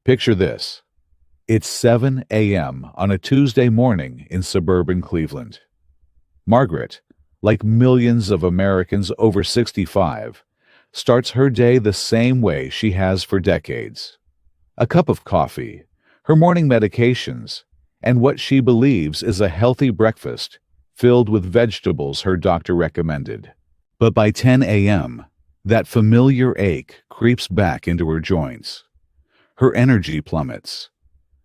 Picture this. It's 7 a.m. on a Tuesday morning in suburban Cleveland. Margaret, like millions of Americans over 65, starts her day the same way she has for decades. A cup of coffee, her morning medications, and what she believes is a healthy breakfast filled with vegetables her doctor recommended. But by 10 a.m., that familiar ache creeps back into her joints. Her energy plummets.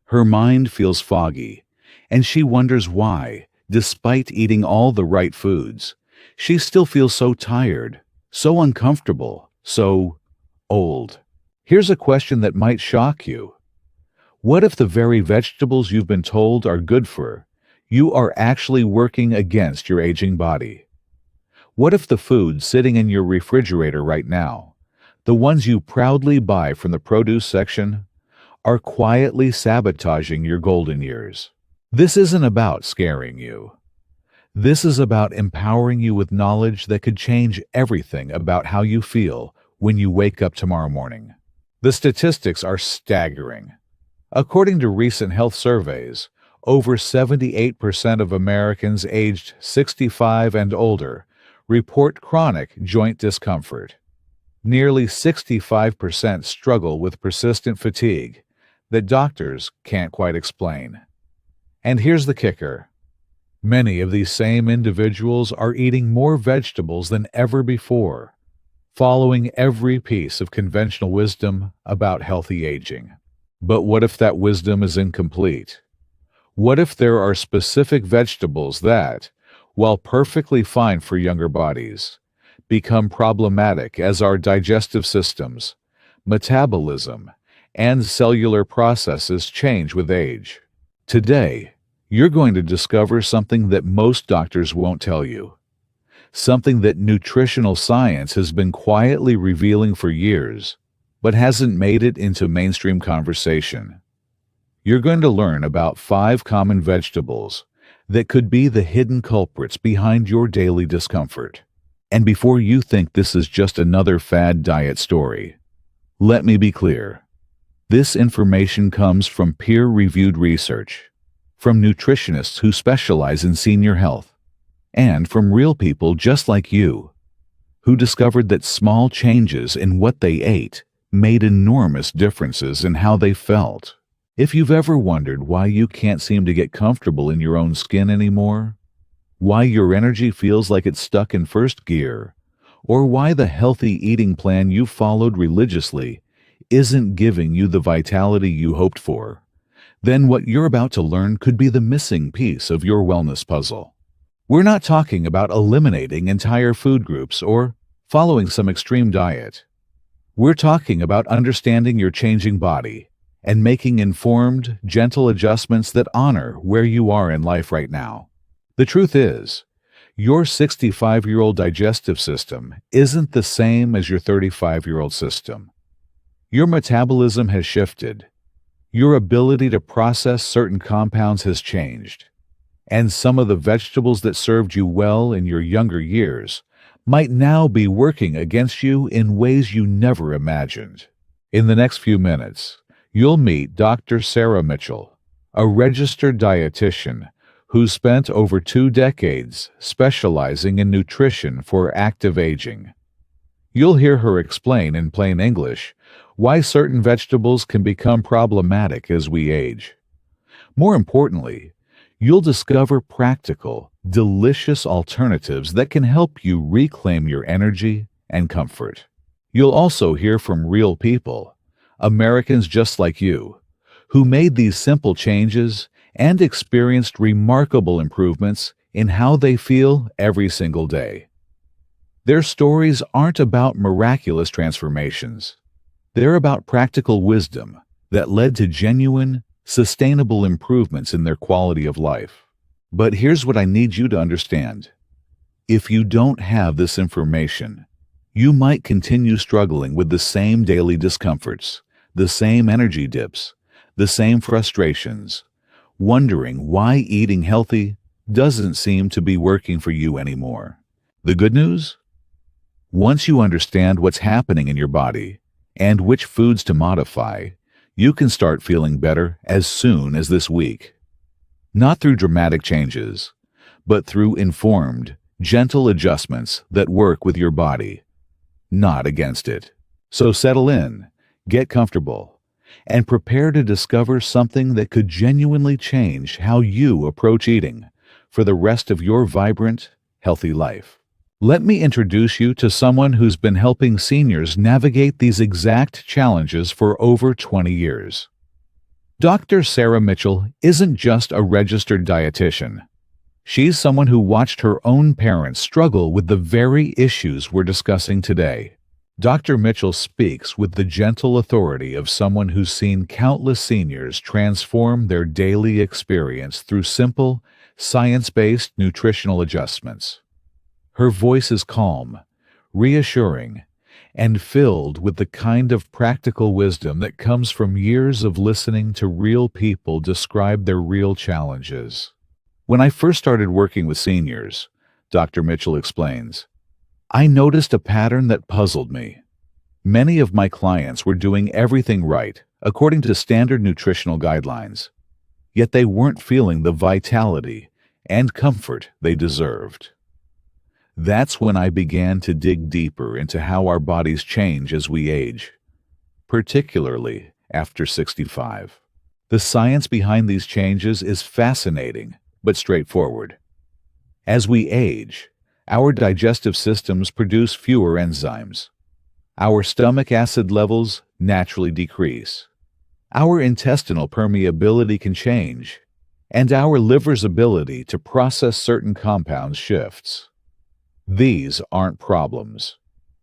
Her mind feels foggy, and she wonders why, despite eating all the right foods, she still feels so tired, so uncomfortable, so old. Here's a question that might shock you. What if the very vegetables you've been told are good for you are actually working against your aging body? What if the food sitting in your refrigerator right now, the ones you proudly buy from the produce section, are quietly sabotaging your golden years? This isn't about scaring you. This is about empowering you with knowledge that could change everything about how you feel when you wake up tomorrow morning. The statistics are staggering. According to recent health surveys, over 78% of Americans aged 65 and older report chronic joint discomfort. Nearly 65% struggle with persistent fatigue that doctors can't quite explain. And here's the kicker. Many of these same individuals are eating more vegetables than ever before, following every piece of conventional wisdom about healthy aging. But what if that wisdom is incomplete? What if there are specific vegetables that, while perfectly fine for younger bodies, become problematic as our digestive systems, metabolism, and cellular processes change with age? Today, you're going to discover something that most doctors won't tell you, something that nutritional science has been quietly revealing for years, but hasn't made it into mainstream conversation. You're going to learn about 5 common vegetables that could be the hidden culprits behind your daily discomfort. And before you think this is just another fad diet story, let me be clear. This information comes from peer-reviewed research, from nutritionists who specialize in senior health, and from real people just like you, who discovered that small changes in what they ate made enormous differences in how they felt. If you've ever wondered why you can't seem to get comfortable in your own skin anymore, why your energy feels like it's stuck in first gear, or why the healthy eating plan you followed religiously isn't giving you the vitality you hoped for, then what you're about to learn could be the missing piece of your wellness puzzle. We're not talking about eliminating entire food groups or following some extreme diet. We're talking about understanding your changing body and making informed, gentle adjustments that honor where you are in life right now. The truth is, your 65-year-old digestive system isn't the same as your 35-year-old system. Your metabolism has shifted. Your ability to process certain compounds has changed. And some of the vegetables that served you well in your younger years might now be working against you in ways you never imagined. In the next few minutes, you'll meet Dr. Sarah Mitchell, a registered dietitian who spent over 2 decades specializing in nutrition for active aging. You'll hear her explain in plain English why certain vegetables can become problematic as we age. More importantly, you'll discover practical, delicious alternatives that can help you reclaim your energy and comfort. You'll also hear from real people, Americans just like you, who made these simple changes and experienced remarkable improvements in how they feel every single day. Their stories aren't about miraculous transformations. They're about practical wisdom that led to genuine, sustainable improvements in their quality of life. But here's what I need you to understand. If you don't have this information, you might continue struggling with the same daily discomforts, the same energy dips, the same frustrations, wondering why eating healthy doesn't seem to be working for you anymore. The good news? Once you understand what's happening in your body and which foods to modify, You can start feeling better as soon as this week. Not through dramatic changes, but through informed, gentle adjustments that work with your body, not against it. So settle in, get comfortable, and prepare to discover something that could genuinely change how you approach eating for the rest of your vibrant, healthy life. Let me introduce you to someone who's been helping seniors navigate these exact challenges for over 20 years. Dr. Sarah Mitchell isn't just a registered dietitian. She's someone who watched her own parents struggle with the very issues we're discussing today. Dr. Mitchell speaks with the gentle authority of someone who's seen countless seniors transform their daily experience through simple, science-based nutritional adjustments. Her voice is calm, reassuring, and filled with the kind of practical wisdom that comes from years of listening to real people describe their real challenges. When I first started working with seniors, Dr. Mitchell explains, I noticed a pattern that puzzled me. Many of my clients were doing everything right, according to standard nutritional guidelines, yet they weren't feeling the vitality and comfort they deserved. That's when I began to dig deeper into how our bodies change as we age, particularly after 65. The science behind these changes is fascinating, but straightforward. As we age, our digestive systems produce fewer enzymes. Our stomach acid levels naturally decrease. Our intestinal permeability can change, and our liver's ability to process certain compounds shifts. These aren't problems.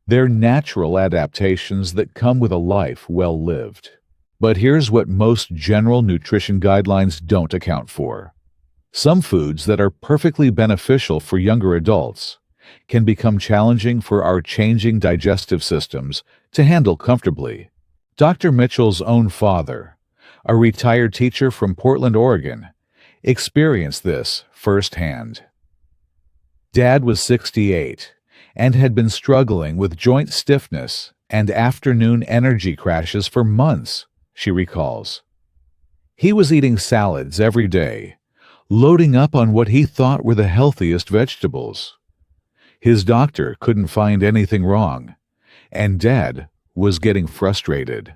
They're natural adaptations that come with a life well lived. But here's what most general nutrition guidelines don't account for. Some foods that are perfectly beneficial for younger adults can become challenging for our changing digestive systems to handle comfortably. Dr. Mitchell's own father, a retired teacher from Portland, Oregon, experienced this firsthand. Dad was 68 and had been struggling with joint stiffness and afternoon energy crashes for months, she recalls. He was eating salads every day, loading up on what he thought were the healthiest vegetables. His doctor couldn't find anything wrong, and Dad was getting frustrated.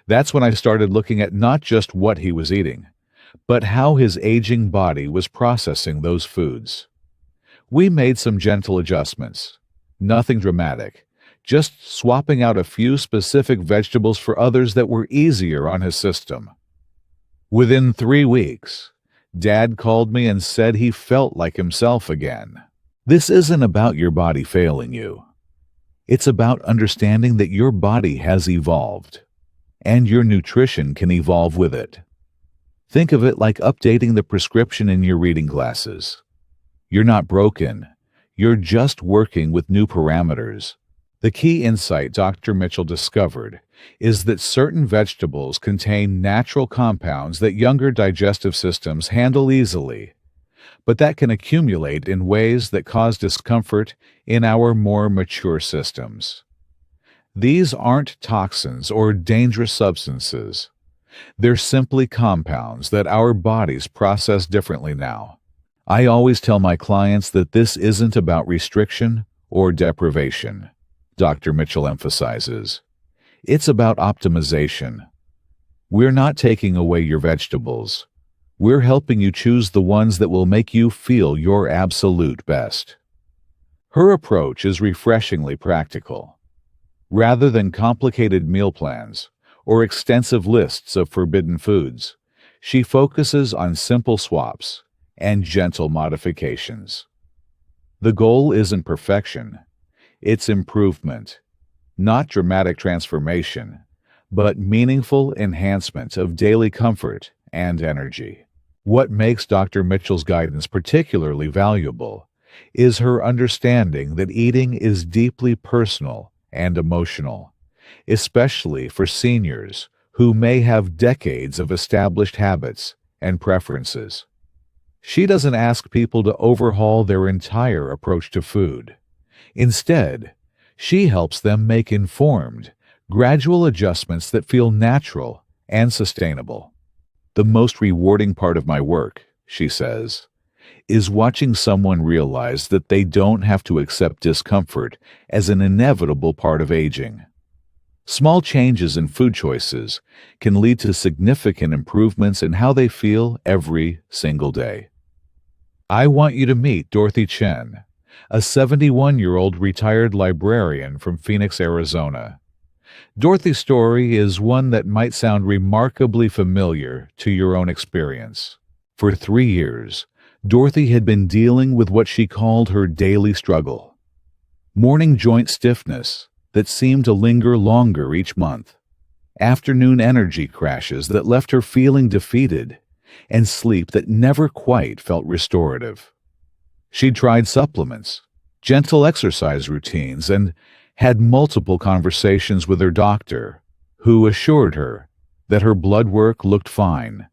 That's when I started looking at not just what he was eating, but how his aging body was processing those foods. We made some gentle adjustments, nothing dramatic, just swapping out a few specific vegetables for others that were easier on his system. Within 3 weeks, Dad called me and said he felt like himself again. This isn't about your body failing you. It's about understanding that your body has evolved, and your nutrition can evolve with it. Think of it like updating the prescription in your reading glasses. You're not broken. You're just working with new parameters. The key insight Dr. Mitchell discovered is that certain vegetables contain natural compounds that younger digestive systems handle easily, but that can accumulate in ways that cause discomfort in our more mature systems. These aren't toxins or dangerous substances. They're simply compounds that our bodies process differently now. I always tell my clients that this isn't about restriction or deprivation, Dr. Mitchell emphasizes. It's about optimization. We're not taking away your vegetables. We're helping you choose the ones that will make you feel your absolute best. Her approach is refreshingly practical. Rather than complicated meal plans or extensive lists of forbidden foods, she focuses on simple swaps and gentle modifications. The goal isn't perfection, it's improvement, not dramatic transformation, but meaningful enhancement of daily comfort and energy. What makes Dr. Mitchell's guidance particularly valuable is her understanding that eating is deeply personal and emotional, especially for seniors who may have decades of established habits and preferences. She doesn't ask people to overhaul their entire approach to food. Instead, she helps them make informed, gradual adjustments that feel natural and sustainable. The most rewarding part of my work, she says, is watching someone realize that they don't have to accept discomfort as an inevitable part of aging. Small changes in food choices can lead to significant improvements in how they feel every single day. I want you to meet Dorothy Chen, a 71-year-old retired librarian from Phoenix, Arizona. Dorothy's story is one that might sound remarkably familiar to your own experience. For 3 years, Dorothy had been dealing with what she called her daily struggle: morning joint stiffness that seemed to linger longer each month, afternoon energy crashes that left her feeling defeated, and sleep that never quite felt restorative. She'd tried supplements, gentle exercise routines, and had multiple conversations with her doctor, who assured her that her blood work looked fine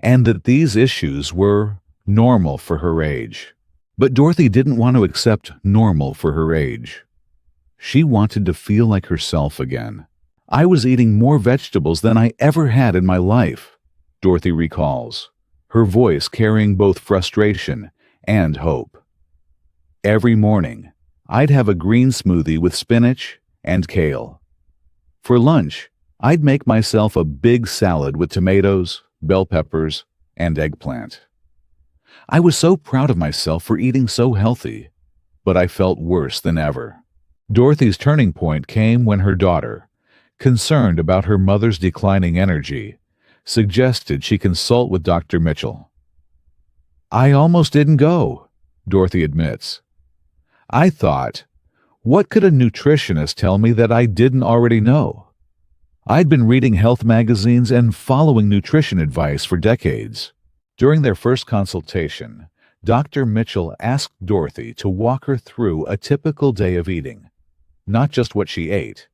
and that these issues were normal for her age. But Dorothy didn't want to accept normal for her age. She wanted to feel like herself again. "I was eating more vegetables than I ever had in my life," Dorothy recalls, her voice carrying both frustration and hope. "Every morning, I'd have a green smoothie with spinach and kale. For lunch, I'd make myself a big salad with tomatoes, bell peppers, and eggplant. I was so proud of myself for eating so healthy, but I felt worse than ever." Dorothy's turning point came when her daughter, concerned about her mother's declining energy, suggested she consult with Dr. Mitchell. "I almost didn't go," Dorothy admits. "I thought, what could a nutritionist tell me that I didn't already know? I'd been reading health magazines and following nutrition advice for decades." During their first consultation, Dr. Mitchell asked Dorothy to walk her through a typical day of eating, not just what she ate,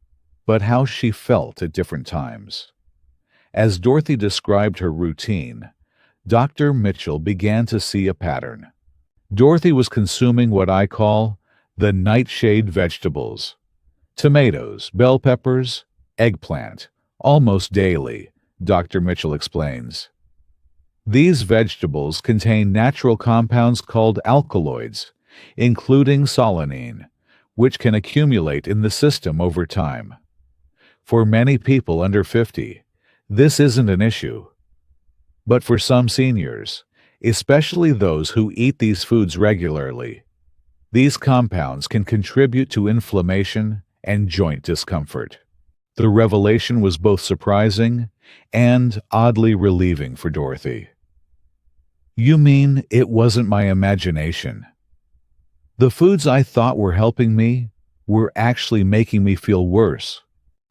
but how she felt at different times. As Dorothy described her routine, Dr. Mitchell began to see a pattern. Dorothy was consuming what I call the Nightshade vegetables: tomatoes, bell peppers, eggplant, almost daily, Dr. Mitchell explains. These vegetables contain natural compounds called alkaloids, including solanine, which can accumulate in the system over time. For many people under 50, this isn't an issue. But for some seniors, especially those who eat these foods regularly, these compounds can contribute to inflammation and joint discomfort. The revelation was both surprising and oddly relieving for Dorothy. "You mean it wasn't my imagination? The foods I thought were helping me were actually making me feel worse."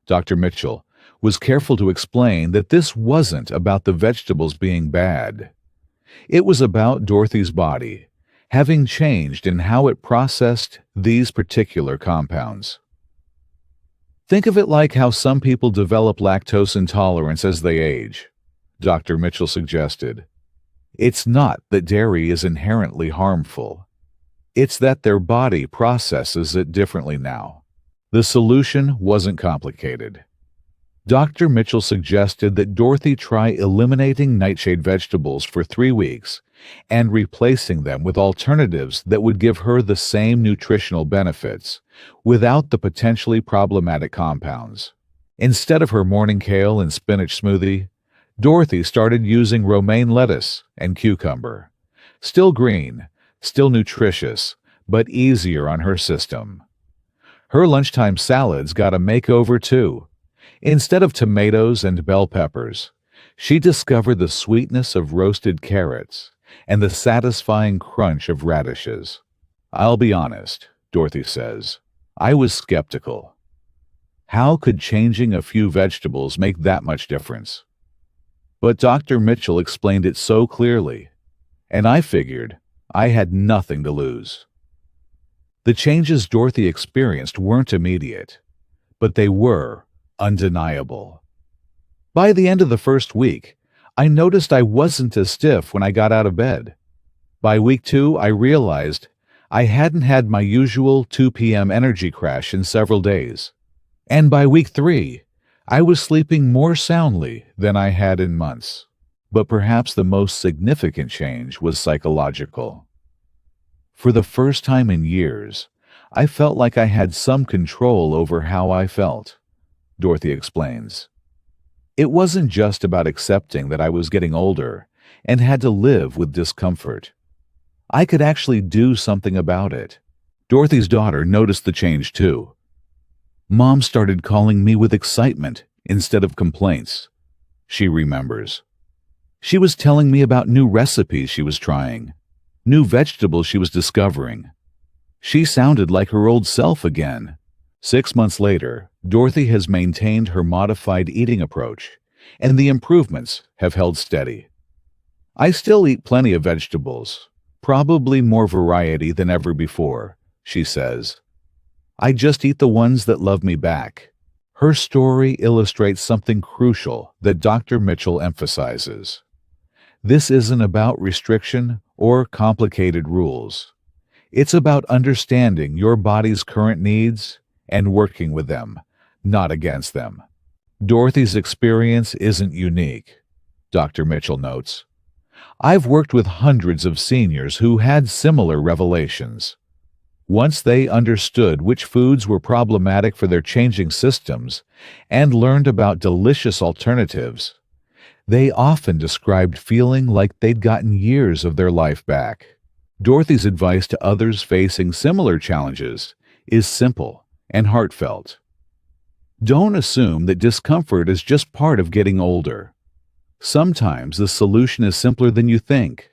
Dr. Mitchell was careful to explain that this wasn't about the vegetables being bad. It was about Dorothy's body having changed in how it processed these particular compounds. "Think of it like how some people develop lactose intolerance as they age," Dr. Mitchell suggested. "It's not that dairy is inherently harmful. It's that their body processes it differently now." The solution wasn't complicated. Dr. Mitchell suggested that Dorothy try eliminating nightshade vegetables for 3 weeks and replacing them with alternatives that would give her the same nutritional benefits without the potentially problematic compounds. Instead of her morning kale and spinach smoothie, Dorothy started using romaine lettuce and cucumber. Still green, still nutritious, but easier on her system. Her lunchtime salads got a makeover too. Instead of tomatoes and bell peppers, she discovered the sweetness of roasted carrots and the satisfying crunch of radishes. "I'll be honest," Dorothy says, "I was skeptical. How could changing a few vegetables make that much difference? But Dr. Mitchell explained it so clearly, and I figured I had nothing to lose." The changes Dorothy experienced weren't immediate, but they were undeniable. By the end of the first week, I noticed I wasn't as stiff when I got out of bed. By week 2, I realized I hadn't had my usual 2 p.m. energy crash in several days. And by week 3, I was sleeping more soundly than I had in months. But perhaps the most significant change was psychological. For the first time in years, I felt like I had some control over how I felt, Dorothy explains. It wasn't just about accepting that I was getting older and had to live with discomfort. I could actually do something about it. Dorothy's daughter noticed the change too. Mom started calling me with excitement instead of complaints, she remembers. She was telling me about new recipes she was trying, new vegetables she was discovering. She sounded like her old self again. 6 months later, Dorothy has maintained her modified eating approach, and the improvements have held steady. I still eat plenty of vegetables, probably more variety than ever before, she says. I just eat the ones that love me back. Her story illustrates something crucial that Dr. Mitchell emphasizes. This isn't about restriction or complicated rules. It's about understanding your body's current needs and working with them, not against them. Dorothy's experience isn't unique, Dr. Mitchell notes. I've worked with hundreds of seniors who had similar revelations. Once they understood which foods were problematic for their changing systems and learned about delicious alternatives, they often described feeling like they'd gotten years of their life back. Dorothy's advice to others facing similar challenges is simple and heartfelt. Don't assume that discomfort is just part of getting older. Sometimes the solution is simpler than you think.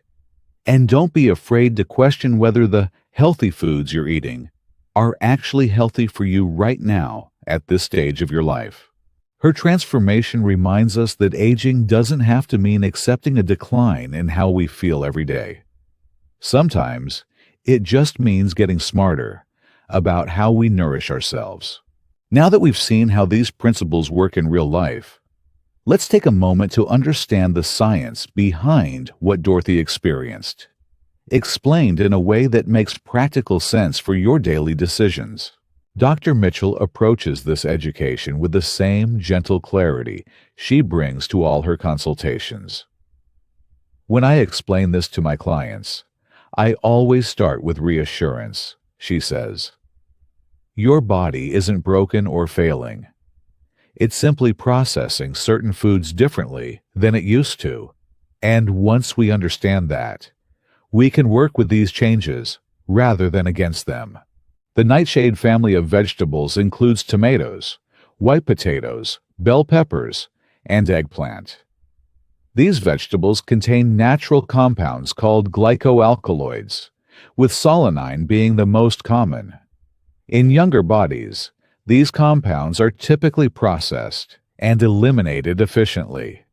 And don't be afraid to question whether the healthy foods you're eating are actually healthy for you right now at this stage of your life. Her transformation reminds us that aging doesn't have to mean accepting a decline in how we feel every day. Sometimes it just means getting smarter about how we nourish ourselves. Now that we've seen how these principles work in real life, let's take a moment to understand the science behind what Dorothy experienced, explained in a way that makes practical sense for your daily decisions. Dr. Mitchell approaches this education with the same gentle clarity she brings to all her consultations. When I explain this to my clients, I always start with reassurance, she says. Your body isn't broken or failing. It's simply processing certain foods differently than it used to. And once we understand that, we can work with these changes rather than against them. The Nightshade family of vegetables includes tomatoes, white potatoes, bell peppers, and eggplant. These vegetables contain natural compounds called glycoalkaloids, with solanine being the most common. In younger bodies, these compounds are typically processed and eliminated efficiently.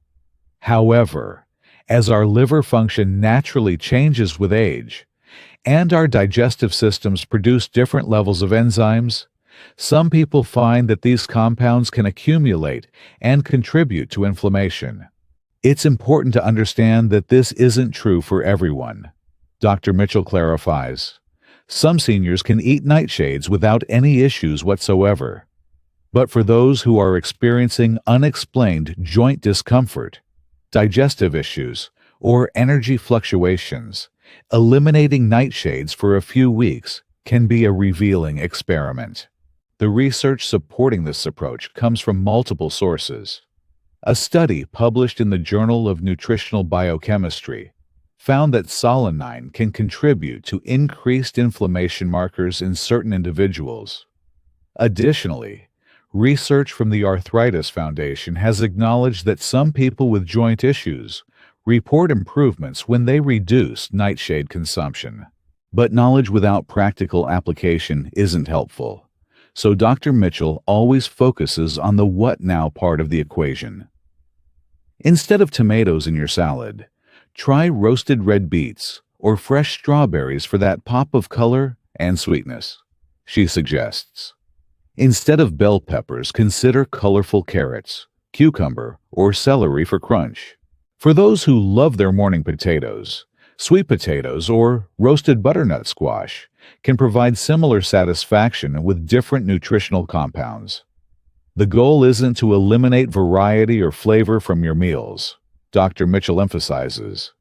However, as our liver function naturally changes with age, and our digestive systems produce different levels of enzymes, some people find that these compounds can accumulate and contribute to inflammation. It's important to understand that this isn't true for everyone. Dr. Mitchell clarifies, some seniors can eat nightshades without any issues whatsoever. But for those who are experiencing unexplained joint discomfort, digestive issues, or energy fluctuations, eliminating nightshades for a few weeks can be a revealing experiment. The research supporting this approach comes from multiple sources. A study published in the Journal of Nutritional Biochemistry found that solanine can contribute to increased inflammation markers in certain individuals. Additionally, research from the Arthritis Foundation has acknowledged that some people with joint issues report improvements when they reduce nightshade consumption. But knowledge without practical application isn't helpful. So Dr. Mitchell always focuses on the what now part of the equation. Instead of tomatoes in your salad, try roasted red beets or fresh strawberries for that pop of color and sweetness, she suggests. Instead of bell peppers, consider colorful carrots, cucumber, or celery for crunch. For those who love their morning potatoes, sweet potatoes or roasted butternut squash can provide similar satisfaction with different nutritional compounds. The goal isn't to eliminate variety or flavor from your meals, Dr. Mitchell emphasizes.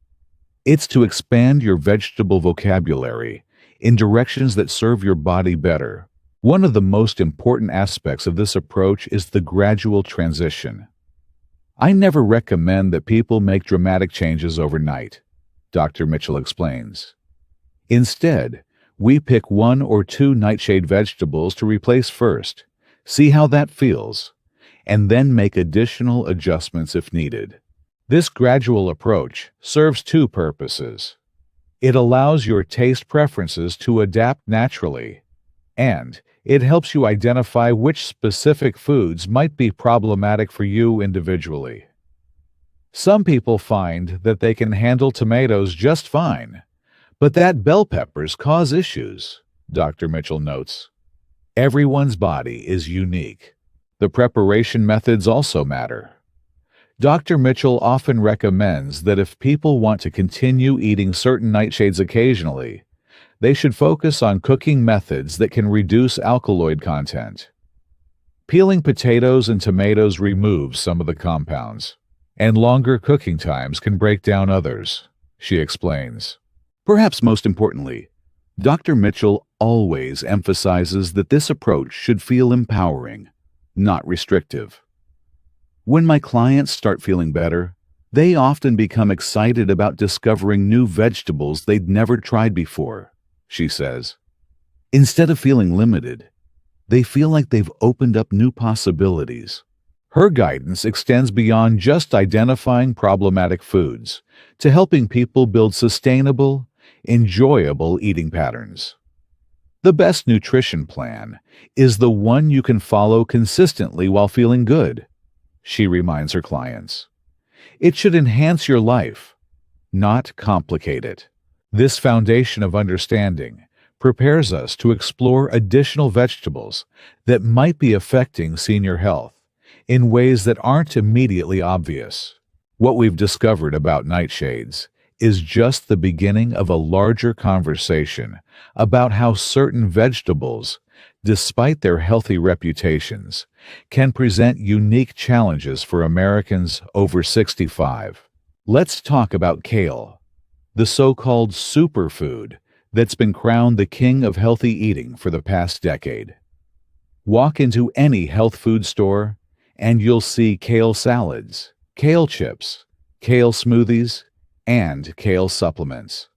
It's to expand your vegetable vocabulary in directions that serve your body better. One of the most important aspects of this approach is the gradual transition. I never recommend that people make dramatic changes overnight, Dr. Mitchell explains. Instead, we pick 1 or 2 nightshade vegetables to replace first, see how that feels, and then make additional adjustments if needed. This gradual approach serves 2 purposes. It allows your taste preferences to adapt naturally, and it helps you identify which specific foods might be problematic for you individually. Some people find that they can handle tomatoes just fine, but that bell peppers cause issues, Dr. Mitchell notes. Everyone's body is unique. The preparation methods also matter. Dr. Mitchell often recommends that if people want to continue eating certain nightshades occasionally, they should focus on cooking methods that can reduce alkaloid content. Peeling potatoes and tomatoes removes some of the compounds, and longer cooking times can break down others, she explains. Perhaps most importantly, Dr. Mitchell always emphasizes that this approach should feel empowering, not restrictive. When my clients start feeling better, they often become excited about discovering new vegetables they'd never tried before, she says. Instead of feeling limited, they feel like they've opened up new possibilities. Her guidance extends beyond just identifying problematic foods to helping people build sustainable, enjoyable eating patterns. The best nutrition plan is the one you can follow consistently while feeling good, she reminds her clients. It should enhance your life, not complicate it. This foundation of understanding prepares us to explore additional vegetables that might be affecting senior health in ways that aren't immediately obvious. What we've discovered about nightshades is just the beginning of a larger conversation about how certain vegetables, despite their healthy reputations, can present unique challenges for Americans over 65. Let's talk about kale, the so-called superfood that's been crowned the king of healthy eating for the past decade. Walk into any health food store and you'll see kale salads, kale chips, kale smoothies, and kale supplements.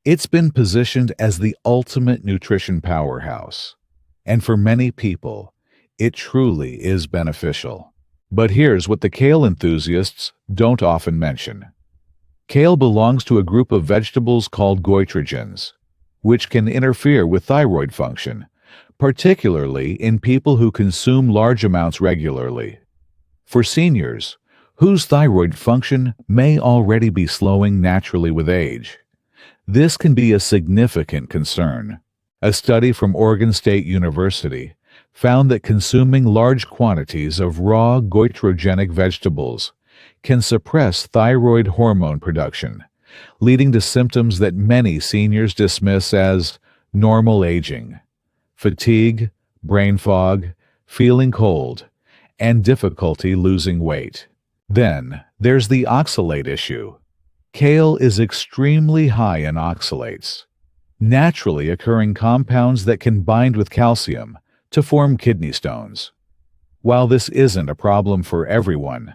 It's been positioned as the ultimate nutrition powerhouse, and for many people, it truly is beneficial. But here's what the kale enthusiasts don't often mention. Kale belongs to a group of vegetables called goitrogens, which can interfere with thyroid function, particularly in people who consume large amounts regularly. For seniors, whose thyroid function may already be slowing naturally with age, this can be a significant concern. A study from Oregon State University found that consuming large quantities of raw goitrogenic vegetables can suppress thyroid hormone production, leading to symptoms that many seniors dismiss as normal aging: fatigue, brain fog, feeling cold, and difficulty losing weight. Then there's the oxalate issue. Kale is extremely high in oxalates, naturally occurring compounds that can bind with calcium to form kidney stones. While this isn't a problem for everyone,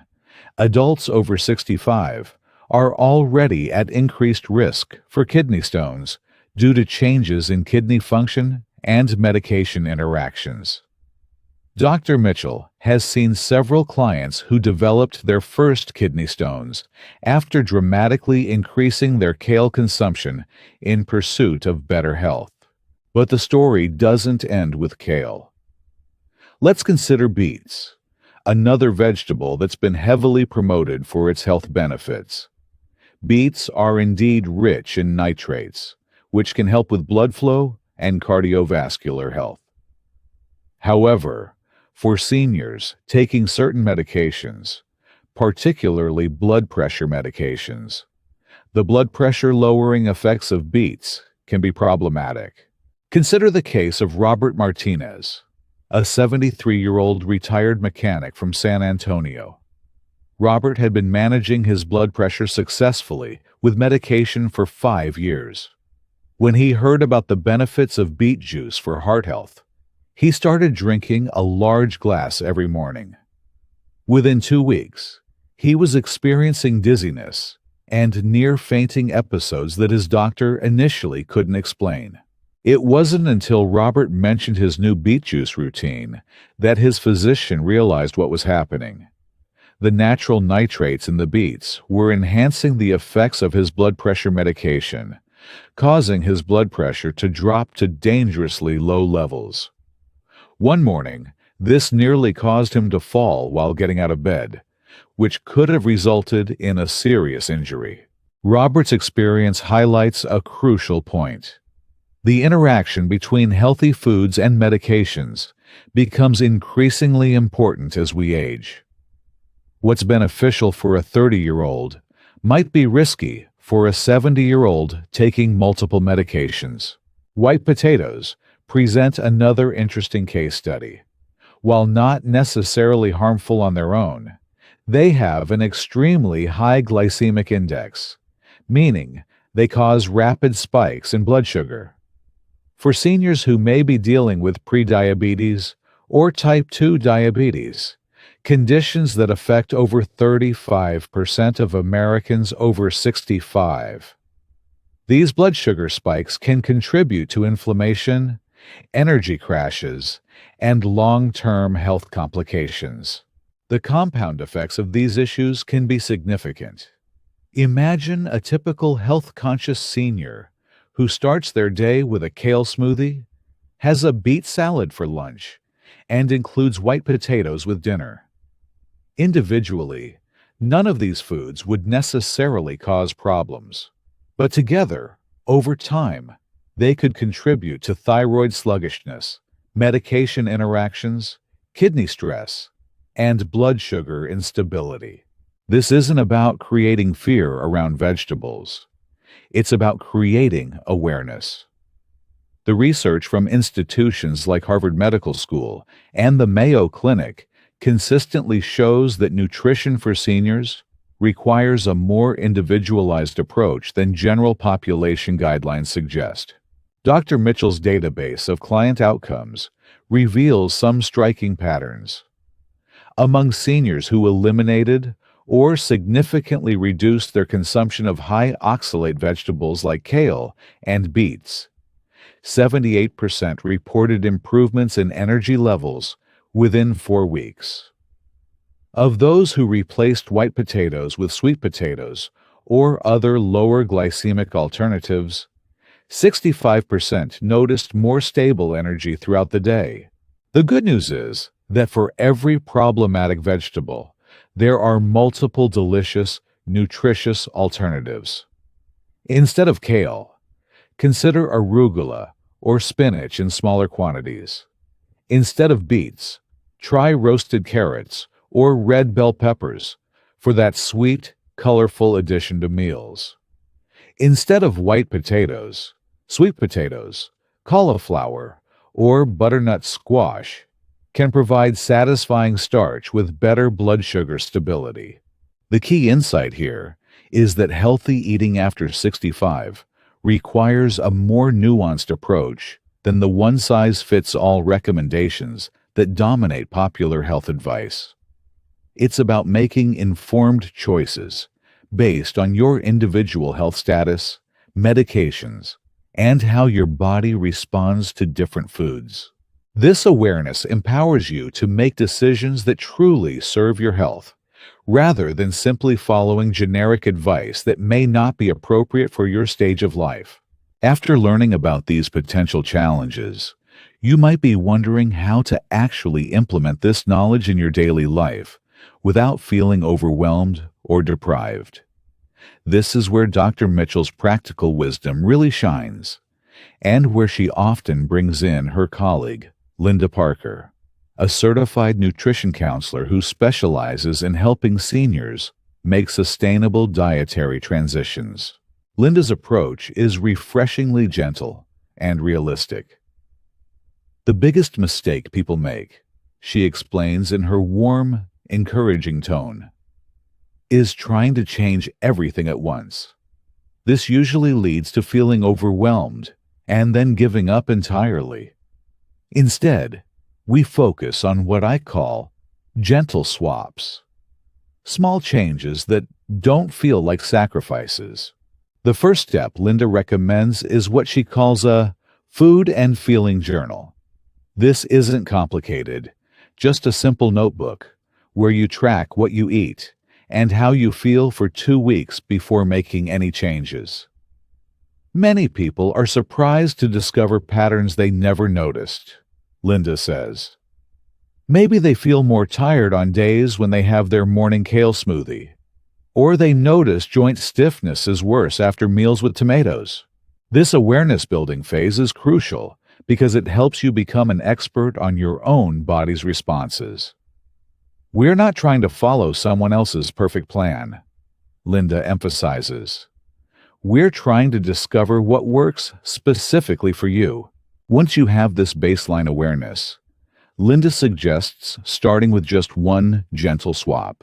adults over 65 are already at increased risk for kidney stones due to changes in kidney function and medication interactions. Dr. Mitchell has seen several clients who developed their first kidney stones after dramatically increasing their kale consumption in pursuit of better health. But the story doesn't end with kale. Let's consider beets, another vegetable that's been heavily promoted for its health benefits. Beets are indeed rich in nitrates, which can help with blood flow and cardiovascular health. However, for seniors taking certain medications, particularly blood pressure medications, the blood pressure lowering effects of beets can be problematic. Consider the case of Robert Martinez, a 73-year-old retired mechanic from San Antonio. Robert had been managing his blood pressure successfully with medication for 5 years. When he heard about the benefits of beet juice for heart health, he started drinking a large glass every morning. Within 2 weeks, he was experiencing dizziness and near-fainting episodes that his doctor initially couldn't explain. It wasn't until Robert mentioned his new beet juice routine that his physician realized what was happening. The natural nitrates in the beets were enhancing the effects of his blood pressure medication, causing his blood pressure to drop to dangerously low levels. One morning, this nearly caused him to fall while getting out of bed, which could have resulted in a serious injury. Robert's experience highlights a crucial point. The interaction between healthy foods and medications becomes increasingly important as we age. What's beneficial for a 30-year-old might be risky for a 70-year-old taking multiple medications. White potatoes present another interesting case study. While not necessarily harmful on their own, they have an extremely high glycemic index, meaning they cause rapid spikes in blood sugar. For seniors who may be dealing with prediabetes or type 2 diabetes, conditions that affect over 35% of Americans over 65. These blood sugar spikes can contribute to inflammation, energy crashes, and long-term health complications. The compound effects of these issues can be significant. Imagine a typical health-conscious senior who starts their day with a kale smoothie, has a beet salad for lunch, and includes white potatoes with dinner. Individually, none of these foods would necessarily cause problems, but together, over time, they could contribute to thyroid sluggishness, medication interactions, kidney stress, and blood sugar instability. This isn't about creating fear around vegetables. It's about creating awareness. The research from institutions like Harvard Medical School and the Mayo Clinic consistently shows that nutrition for seniors requires a more individualized approach than general population guidelines suggest. Dr. Mitchell's database of client outcomes reveals some striking patterns. Among seniors who eliminated or significantly reduced their consumption of high oxalate vegetables like kale and beets, 78% reported improvements in energy levels within 4 weeks. Of those who replaced white potatoes with sweet potatoes or other lower glycemic alternatives, 65% noticed more stable energy throughout the day. The good news is that for every problematic vegetable, there are multiple delicious, nutritious alternatives. Instead of kale, consider arugula or spinach in smaller quantities. Instead of beets, try roasted carrots or red bell peppers for that sweet, colorful addition to meals. Instead of white potatoes, sweet potatoes, cauliflower, or butternut squash can provide satisfying starch with better blood sugar stability. The key insight here is that healthy eating after 65 requires a more nuanced approach than the one-size-fits-all recommendations that dominate popular health advice. It's about making informed choices based on your individual health status, medications, and how your body responds to different foods. This awareness empowers you to make decisions that truly serve your health, rather than simply following generic advice that may not be appropriate for your stage of life. After learning about these potential challenges, you might be wondering how to actually implement this knowledge in your daily life without feeling overwhelmed or deprived. This is where Dr. Mitchell's practical wisdom really shines, and where she often brings in her colleague, Linda Parker, a certified nutrition counselor who specializes in helping seniors make sustainable dietary transitions. Linda's approach is refreshingly gentle and realistic. The biggest mistake people make, she explains in her warm, encouraging tone, is trying to change everything at once. This usually leads to feeling overwhelmed and then giving up entirely. Instead, we focus on what I call gentle swaps. Small changes that don't feel like sacrifices. The first step Linda recommends is what she calls a food and feeling journal. This isn't complicated, just a simple notebook where you track what you eat and how you feel for 2 weeks before making any changes. Many people are surprised to discover patterns they never noticed, Linda says. Maybe they feel more tired on days when they have their morning kale smoothie, or they notice joint stiffness is worse after meals with tomatoes. This awareness-building phase is crucial because it helps you become an expert on your own body's responses. We're not trying to follow someone else's perfect plan, Linda emphasizes. We're trying to discover what works specifically for you. Once you have this baseline awareness, Linda suggests starting with just one gentle swap.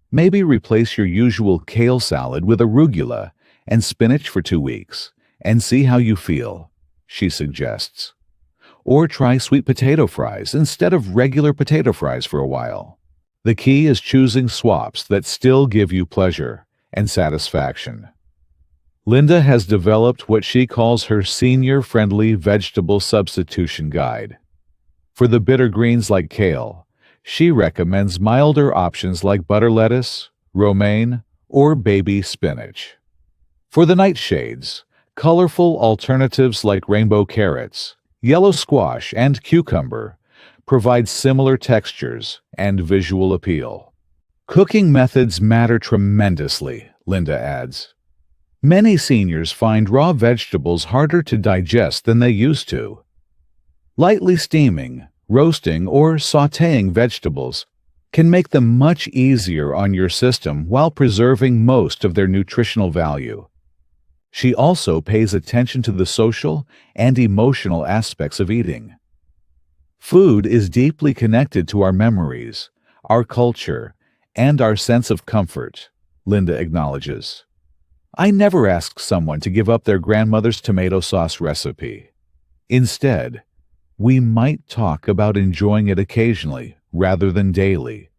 Maybe replace your usual kale salad with arugula and spinach for 2 weeks and see how you feel, she suggests. Or try sweet potato fries instead of regular potato fries for a while. The key is choosing swaps that still give you pleasure and satisfaction. Linda has developed what she calls her senior-friendly vegetable substitution guide. For the bitter greens like kale, she recommends milder options like butter lettuce, romaine, or baby spinach. For the nightshades, colorful alternatives like rainbow carrots, yellow squash, and cucumber provide similar textures and visual appeal. Cooking methods matter tremendously, Linda adds. Many seniors find raw vegetables harder to digest than they used to. Lightly steaming, roasting, or sautéing vegetables can make them much easier on your system while preserving most of their nutritional value. She also pays attention to the social and emotional aspects of eating. Food is deeply connected to our memories, our culture, and our sense of comfort, Linda acknowledges. I never ask someone to give up their grandmother's tomato sauce recipe. Instead, we might talk about enjoying it occasionally rather than daily,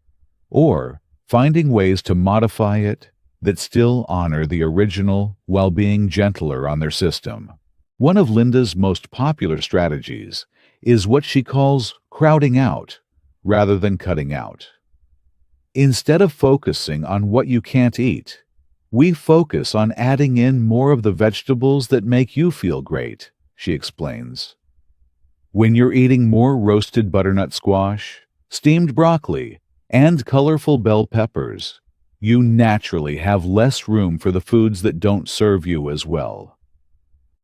or finding ways to modify it that still honor the original while being gentler on their system. One of Linda's most popular strategies is what she calls crowding out rather than cutting out. Instead of focusing on what you can't eat, we focus on adding in more of the vegetables that make you feel great, she explains. When you're eating more roasted butternut squash, steamed broccoli, and colorful bell peppers, you naturally have less room for the foods that don't serve you as well.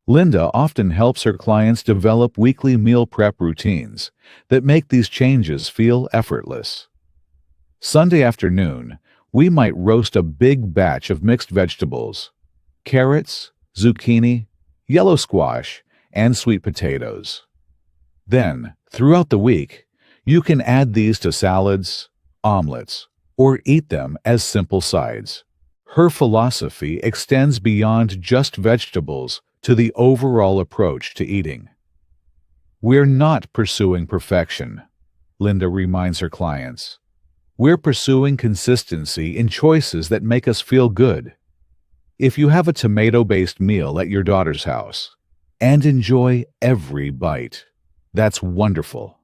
Linda often helps her clients develop weekly meal prep routines that make these changes feel effortless. Sunday afternoon, we might roast a big batch of mixed vegetables, carrots, zucchini, yellow squash, and sweet potatoes. Then, throughout the week, you can add these to salads, omelets, or eat them as simple sides. Her philosophy extends beyond just vegetables to the overall approach to eating. We're not pursuing perfection, Linda reminds her clients. We're pursuing consistency in choices that make us feel good. If you have a tomato-based meal at your daughter's house and enjoy every bite, that's wonderful.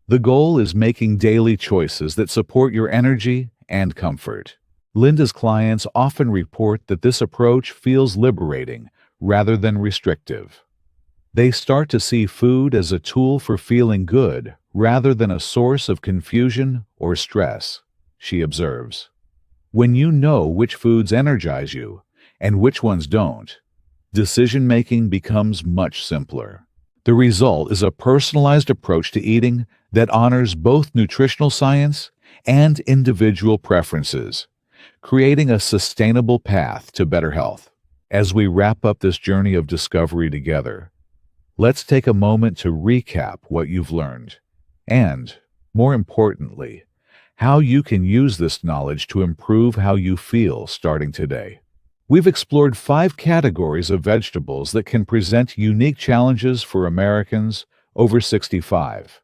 The goal is making daily choices that support your energy and comfort. Linda's clients often report that this approach feels liberating rather than restrictive. They start to see food as a tool for feeling good rather than a source of confusion or stress, she observes. When you know which foods energize you and which ones don't, decision-making becomes much simpler. The result is a personalized approach to eating that honors both nutritional science and individual preferences, creating a sustainable path to better health. As we wrap up this journey of discovery together, Let's take a moment to recap what you've learned, and, more importantly, how you can use this knowledge to improve how you feel starting today. We've explored 5 categories of vegetables that can present unique challenges for Americans over 65.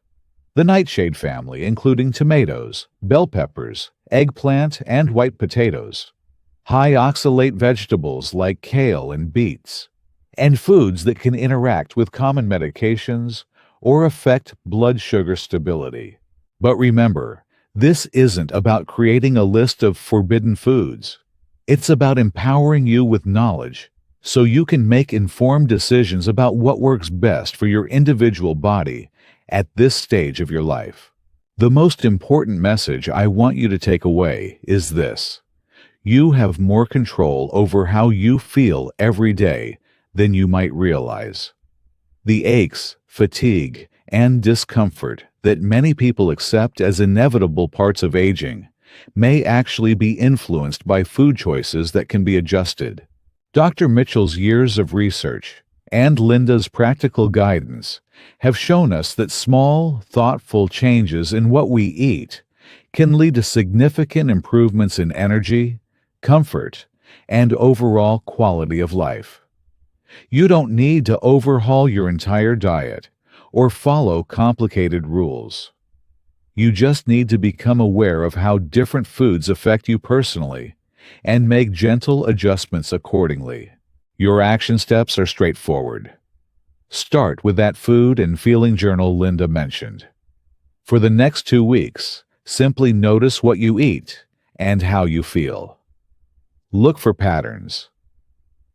The Nightshade family, including tomatoes, bell peppers, eggplant, and white potatoes. High oxalate vegetables like kale and beets. And foods that can interact with common medications or affect blood sugar stability. But remember, this isn't about creating a list of forbidden foods. It's about empowering you with knowledge so you can make informed decisions about what works best for your individual body at this stage of your life. The most important message I want you to take away is this: you have more control over how you feel every day than you might realize. The aches, fatigue, and discomfort that many people accept as inevitable parts of aging may actually be influenced by food choices that can be adjusted. Dr. Mitchell's years of research and Linda's practical guidance have shown us that small, thoughtful changes in what we eat can lead to significant improvements in energy, comfort, and overall quality of life. You don't need to overhaul your entire diet or follow complicated rules. You just need to become aware of how different foods affect you personally and make gentle adjustments accordingly. Your action steps are straightforward. Start with that food and feeling journal Linda mentioned. For the next 2 weeks, simply notice what you eat and how you feel. Look for patterns.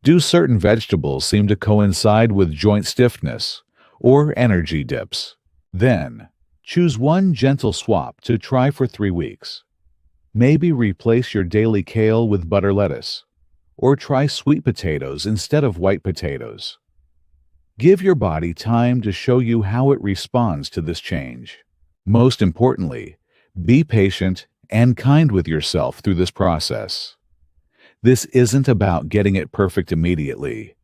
Do certain vegetables seem to coincide with joint stiffness or energy dips? Then, choose one gentle swap to try for 3 weeks. Maybe replace your daily kale with butter lettuce, or try sweet potatoes instead of white potatoes. Give your body time to show you how it responds to this change. Most importantly, be patient and kind with yourself through this process. This isn't about getting it perfect immediately.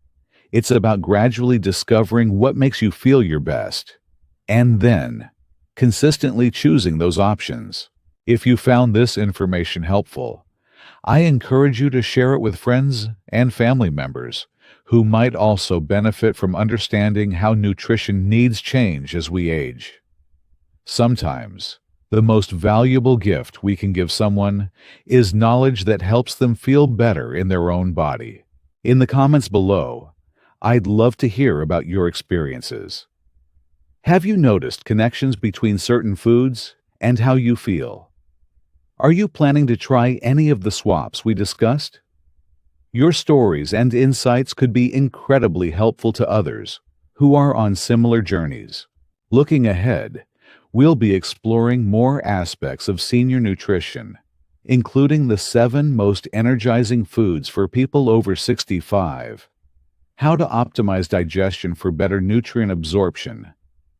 It's about gradually discovering what makes you feel your best, and then consistently choosing those options. If you found this information helpful, I encourage you to share it with friends and family members who might also benefit from understanding how nutrition needs change as we age. Sometimes, the most valuable gift we can give someone is knowledge that helps them feel better in their own body. In the comments below, I'd love to hear about your experiences. Have you noticed connections between certain foods and how you feel? Are you planning to try any of the swaps we discussed? Your stories and insights could be incredibly helpful to others who are on similar journeys. Looking ahead, we'll be exploring more aspects of senior nutrition, including the 7 most energizing foods for people over 65, how to optimize digestion for better nutrient absorption,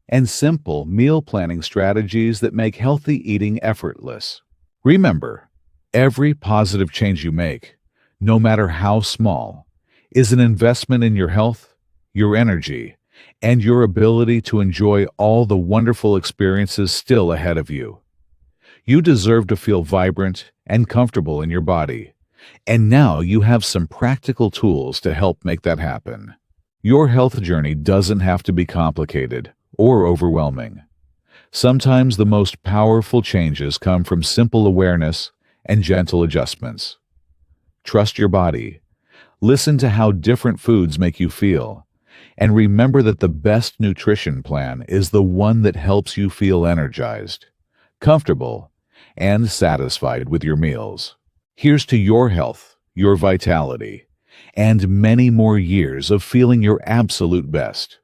and simple meal planning strategies that make healthy eating effortless. Remember, every positive change you make, no matter how small, is an investment in your health, your energy, and your ability to enjoy all the wonderful experiences still ahead of you. You deserve to feel vibrant and comfortable in your body, and now you have some practical tools to help make that happen. Your health journey doesn't have to be complicated or overwhelming. Sometimes the most powerful changes come from simple awareness and gentle adjustments. Trust your body. Listen to how different foods make you feel. And remember that the best nutrition plan is the one that helps you feel energized, comfortable, and satisfied with your meals. Here's to your health, your vitality, and many more years of feeling your absolute best.